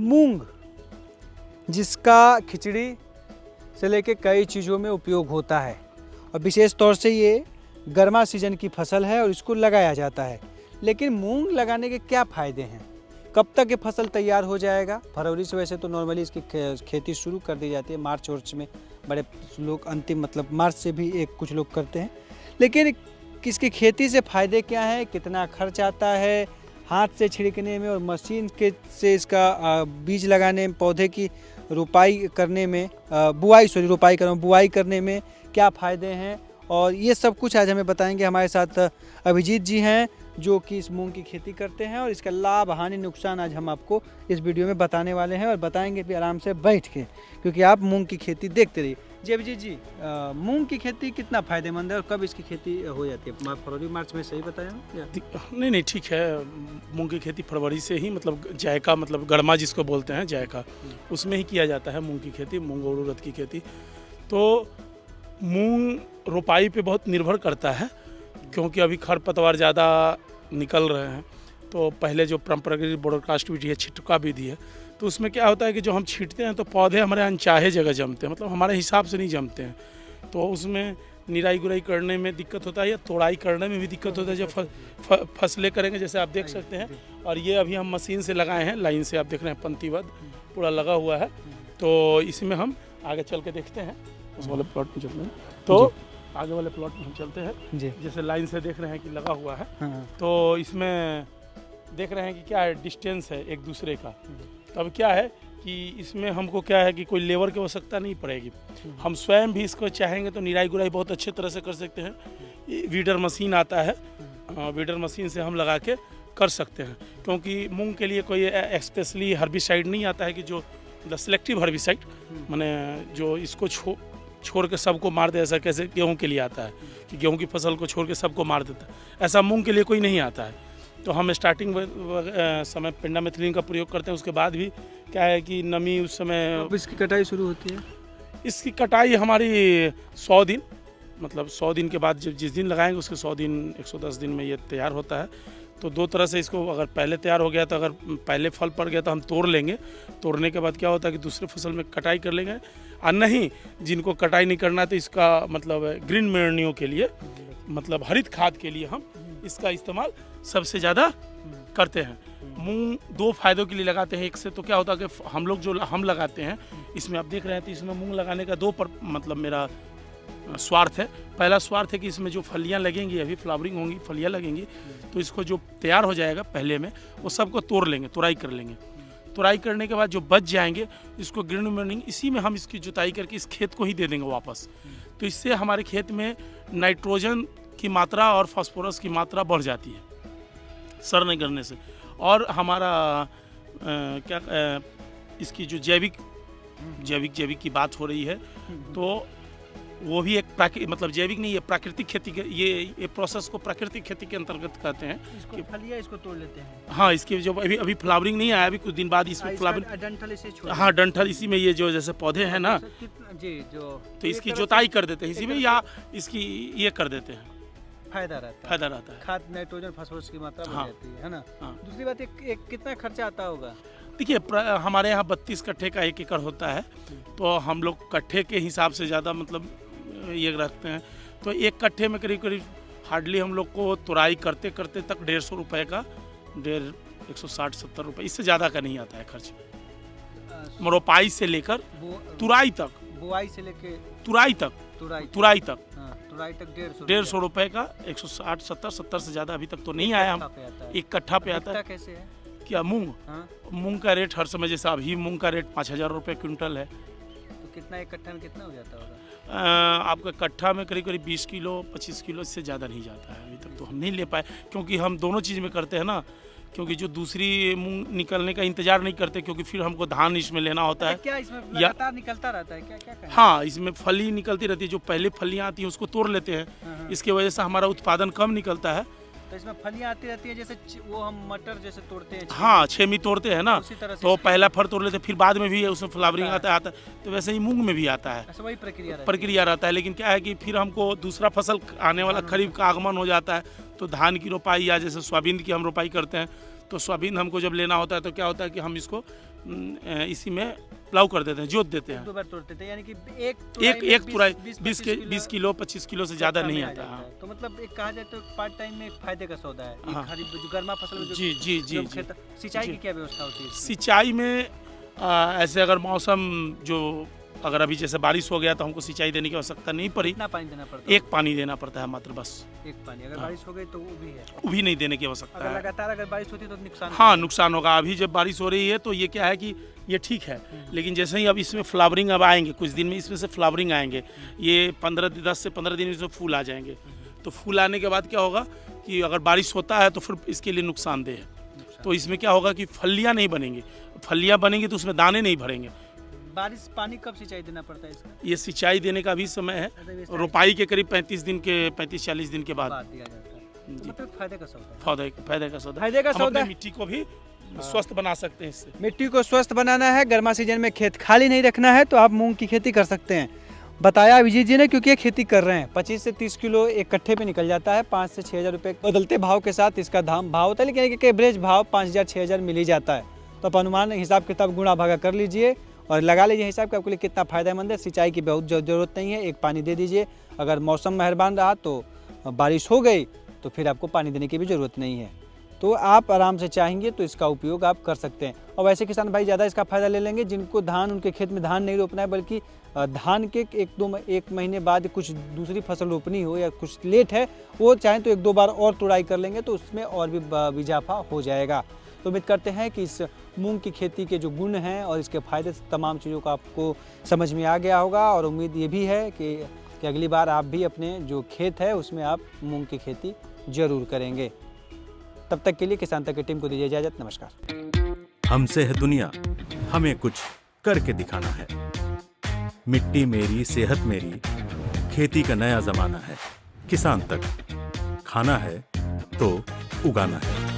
मूंग, जिसका खिचड़ी से लेके कई चीज़ों में उपयोग होता है और विशेष तौर से ये गर्मा सीजन की फसल है और इसको लगाया जाता है। लेकिन मूंग लगाने के क्या फ़ायदे हैं? कब तक ये फसल तैयार हो जाएगा? फरवरी से वैसे तो नॉर्मली इसकी खेती शुरू कर दी जाती है, मार्च वार्च में बड़े लोग अंतिम मतलब मार्च से भी कुछ लोग करते हैं। लेकिन इसकी खेती से फ़ायदे क्या हैं? कितना खर्च आता है हाथ से छिड़कने में और मशीन के से इसका बीज लगाने में, पौधे की रोपाई करने में, बुआई करने में क्या फ़ायदे हैं? और ये सब कुछ आज हमें बताएंगे। हमारे साथ अभिजीत जी हैं जो कि इस मूंग की खेती करते हैं और इसका लाभ, हानि, नुकसान आज हम आपको इस वीडियो में बताने वाले हैं और बताएंगे भी आराम से बैठ के, क्योंकि आप मूंग की खेती देखते रहिए। जी अभिजीत जी, मूंग की खेती कितना फ़ायदेमंद है और कब इसकी खेती हो जाती है? फरवरी मार्च में, सही बताया या? नहीं ठीक है। मूंग की खेती फरवरी से ही, मतलब जायका, मतलब गरमा जिसको बोलते हैं जायका, उसमें ही किया जाता है मूंग की खेती, मूंग और उड़द की खेती। तो मूंग रोपाई पे बहुत निर्भर करता है, क्योंकि अभी खरपतवार ज़्यादा निकल रहे हैं। तो पहले जो परंपरागत ब्रॉडकास्ट विधि है, छिटका विधि है, तो उसमें क्या होता है कि जो हम छींटते हैं तो पौधे हमारे अनचाहे जगह जमते हैं, मतलब हमारे हिसाब से नहीं जमते हैं। तो उसमें निराई गुराई करने में दिक्कत होता है या तोड़ाई करने में भी दिक्कत होता है। जब फसलें करेंगे, जैसे आप देख सकते हैं, और ये अभी हम मशीन से लगाए हैं, लाइन से आप देख रहे हैं, पंक्तिबद्ध पूरा लगा हुआ है। तो इसमें हम आगे चल के देखते हैं, उस वाले प्लॉट में चलते हैं। तो आगे वाले प्लॉट में हम चलते हैं, जैसे लाइन से देख रहे हैं कि लगा हुआ है। तो इसमें देख रहे हैं कि क्या है, डिस्टेंस है एक दूसरे का। तो अब क्या है कि इसमें हमको क्या है कि कोई लेबर की आवश्यकता नहीं पड़ेगी। हम स्वयं भी इसको चाहेंगे तो निराई गुराई बहुत अच्छे तरह से कर सकते हैं। वीडर मशीन आता है, वीडर मशीन से हम लगा के कर सकते हैं। क्योंकि मूंग के लिए कोई स्पेशली हर्बिसाइड नहीं आता है कि जो सेलेक्टिव हर्बिसाइड, माने जो इसको छोड़ के सबको मार दे, ऐसा कैसे गेहूं के लिए आता है कि गेहूं की फसल को छोड़ के सबको मार देता है, ऐसा मूंग के लिए कोई नहीं आता है। तो हम स्टार्टिंग समय पेंडामेथिलिन का प्रयोग करते हैं। उसके बाद भी क्या है कि नमी उस समय, अब इसकी कटाई शुरू होती है। इसकी कटाई हमारी 100 दिन, मतलब 100 दिन के बाद जब जिस दिन लगाएंगे उसके 100 दिन 110 दिन में ये तैयार होता है। तो दो तरह से इसको, अगर पहले तैयार हो गया तो अगर पहले फल पड़ गया तो हम तोड़ लेंगे। तोड़ने के बाद क्या होता है कि दूसरे फसल में कटाई कर लेंगे, और नहीं जिनको कटाई नहीं करना तो इसका मतलब ग्रीन मैन्योर के लिए, मतलब हरित खाद के लिए हम इसका इस्तेमाल सबसे ज़्यादा करते हैं। मूंग दो फायदों के लिए लगाते हैं। एक से तो क्या होता है कि हम लोग जो हम लगाते हैं, इसमें आप देख रहे हैं, तो इसमें मूंग लगाने का मतलब मेरा स्वार्थ है। पहला स्वार्थ है कि इसमें जो फलियां लगेंगी, अभी फ्लावरिंग होंगी, फलियां लगेंगी, तो इसको जो तैयार हो जाएगा पहले में, वो सबको तोड़ लेंगे, तुराई कर लेंगे। तुराई करने के बाद जो बच जाएंगे, इसको ग्रीन मैन्योर, इसी में हम इसकी जुताई करके इस खेत को ही दे देंगे वापस। तो इससे हमारे खेत में नाइट्रोजन की मात्रा और फास्फोरस की मात्रा बढ़ जाती है सड़ने करने से। और हमारा इसकी जो जैविक की बात हो रही है, तो वो भी एक मतलब जैविक नहीं, ये प्राकृतिक खेती के, ये प्रोसेस को प्राकृतिक खेती के अंतर्गत कहते हैं। इसको फलियां इसको तोड़ लेते हैं। हाँ, इसकी जो अभी फ्लावरिंग नहीं आया, अभी कुछ दिन बाद इसमें फ्लावरिंग, डंठल इसे छोड़, हाँ डंठल इसी में, ये जो जैसे पौधे हैं ना जी, जो तो इसकी जुताई कर देते हैं इसी में, या इसकी ये कर देते हैं, फायदा रहता है। खाद, नाइट्रोजन, फास्फोरस की मात्रा बढ़ जाती है ना। दूसरी बात, एक कितना खर्चा आता होगा? देखिए, हमारे यहाँ 32 कट्ठे का 1 एकड़ होता है, तो हम लोग कट्ठे के हिसाब से ज़्यादा मतलब ये रखते हैं। तो 1 कट्ठे में करीब हार्डली हम लोग को तुराई करते करते तक 150 रुपये का, 160-170 रुपये, इससे ज़्यादा का नहीं आता है खर्च। रोपाई से लेकर तुराई तक, बुआई से लेकर तुराई तक 150 रुपये का 160-70 से ज़्यादा अभी तक तो नहीं आया। हम 1 कट्ठा पे आता है। कैसे है क्या मूंग का रेट हर समय, जैसा अभी मूंग का रेट 5000 रुपये क्विंटल है। तो कितना, 1 कट्ठा में कितना हो जाता होगा? आपका कट्ठा में करीब 20 किलो 25 किलो, इससे ज़्यादा नहीं जाता है। अभी तक तो हम नहीं ले पाए, क्योंकि हम दोनों चीज़ में करते हैं ना। क्योंकि जो दूसरी मूंग निकलने का इंतजार नहीं करते, क्योंकि फिर हमको धान इसमें लेना होता है। क्या इसमें लगातार निकलता रहता है? क्या हाँ, इसमें फली निकलती रहती है। जो पहले फलियाँ आती हैं उसको तोड़ लेते हैं, इसकी वजह से हमारा उत्पादन कम निकलता है। तो इसमें फलियां आती रहती है, जैसे वो हम मटर जैसे तोड़ते हैं, हाँ, छेमी तोड़ते हैं ना, उसी तरह से तो इसकी- पहला फर तोड़ लेते, फिर बाद में भी उसमें फ्लावरिंग आता आता है, तो वैसे ही मूंग में भी आता है, ऐसा वही प्रक्रिया रहती है। प्रक्रिया रहता है। लेकिन क्या है कि फिर हमको दूसरा फसल आने वाला खरीफ का आगमन हो जाता है, तो धान की रोपाई या जैसे सोयाबीन की हम रोपाई करते हैं, तो सोयाबीन हमको जब लेना होता है तो क्या होता है कि हम इसको इसी में प्लाउ कर देते हैं, जोत देते हैं। 2 बार तोड़ते थे, यानी कि एक तुराई 20 20 किलो 25 किलो से ज़्यादा नहीं में आ आता। जाता हाँ है। तो मतलब एक कहा जाए तो पार्ट टाइम में एक फायदे का सौदा है, ये हाँ। खरीफ जो गर्मा फसल में जो जी जी जी जो जी। खेत- सिंचाई जी। की क्या व्यवस्था होती है इसमें? सिंचाई में ऐसे अगर मौसम जो अगर अभी जैसे बारिश हो गया तो हमको सिंचाई देने की आवश्यकता नहीं पड़ी, कितना पानी देना पड़ता है? एक पानी देना पड़ता है मात्र, बस। एक पानी, अगर हाँ। बारिश हो गई तो वो भी है। वो भी नहीं देने की आवश्यकता अगर है। लगातार अगर बारिश होती है तो नुकसान हाँ, होगा। नुकसान होगा। अभी जब बारिश हो रही है तो ये क्या है कि ये ठीक है, लेकिन जैसे ही अब इसमें फ्लावरिंग अब आएंगे, कुछ दिन में इसमें से फ्लावरिंग आएंगे, ये 10 से 15 दिन इसमें फूल आ जाएंगे। तो फूल आने के बाद क्या होगा कि अगर बारिश होता है तो फिर इसके लिए नुकसानदेह है। तो इसमें क्या होगा कि फलियाँ नहीं बनेंगी, फलियाँ बनेंगी तो उसमें दाने नहीं भरेंगे। बारिश पानी कब सिंचाई देना पड़ता है इसका? ये सिंचाई देने का भी समय है, मतलब ये रोपाई के करीब 35-40 दिन के बाद। बाद दिया जाता है। तो जी। मतलब फायदे का सौदा है। फायदे का सौदा। फायदे का हम सौदा अपने मिट्टी को भी स्वस्थ बना सकते हैं इससे। मिट्टी को स्वस्थ बनाना है, गर्मा सीजन में खेत खाली नहीं रखना है, तो आप मूंग की खेती कर सकते हैं। बताया अभिजीत जी ने, क्योंकि ये खेती कर रहे हैं। 25 से 30 किलो एक कट्ठे पे निकल जाता है। 5 से 6 हज़ार रुपये बदलते भाव के साथ इसका भाव होता है, लेकिन एक एवरेज भाव 5,000-6 हज़ार मिल ही जाता है। तो आप अनुमान हिसाब किताब गुणा भागा कर लीजिए और लगा लीजिए हिसाब कि आपके लिए कितना फ़ायदेमंद है। सिंचाई की बहुत ज़रूरत नहीं है, एक पानी दे दीजिए। अगर मौसम मेहरबान रहा तो बारिश हो गई तो फिर आपको पानी देने की भी ज़रूरत नहीं है। तो आप आराम से चाहेंगे तो इसका उपयोग आप कर सकते हैं। और वैसे किसान भाई ज़्यादा इसका फ़ायदा ले लेंगे जिनको धान, उनके खेत में धान नहीं रोपना है, बल्कि धान के एक महीने बाद कुछ दूसरी फसल रोपनी हो या कुछ लेट है, वो चाहें तो 1-2 बार और तुड़ाई कर लेंगे तो उसमें और भी इजाफा हो जाएगा। तो उम्मीद करते हैं कि इस मूंग की खेती के जो गुण हैं और इसके फ़ायदे तमाम चीज़ों का आपको समझ में आ गया होगा। और उम्मीद ये भी है कि अगली बार आप भी अपने जो खेत है उसमें आप मूंग की खेती ज़रूर करेंगे। तब तक के लिए किसान तक की टीम को दीजिए इजाज़त। नमस्कार। हमसे है दुनिया, हमें कुछ करके दिखाना है। मिट्टी मेरी, सेहत मेरी, खेती का नया जमाना है। किसान तक, खाना है तो उगाना है।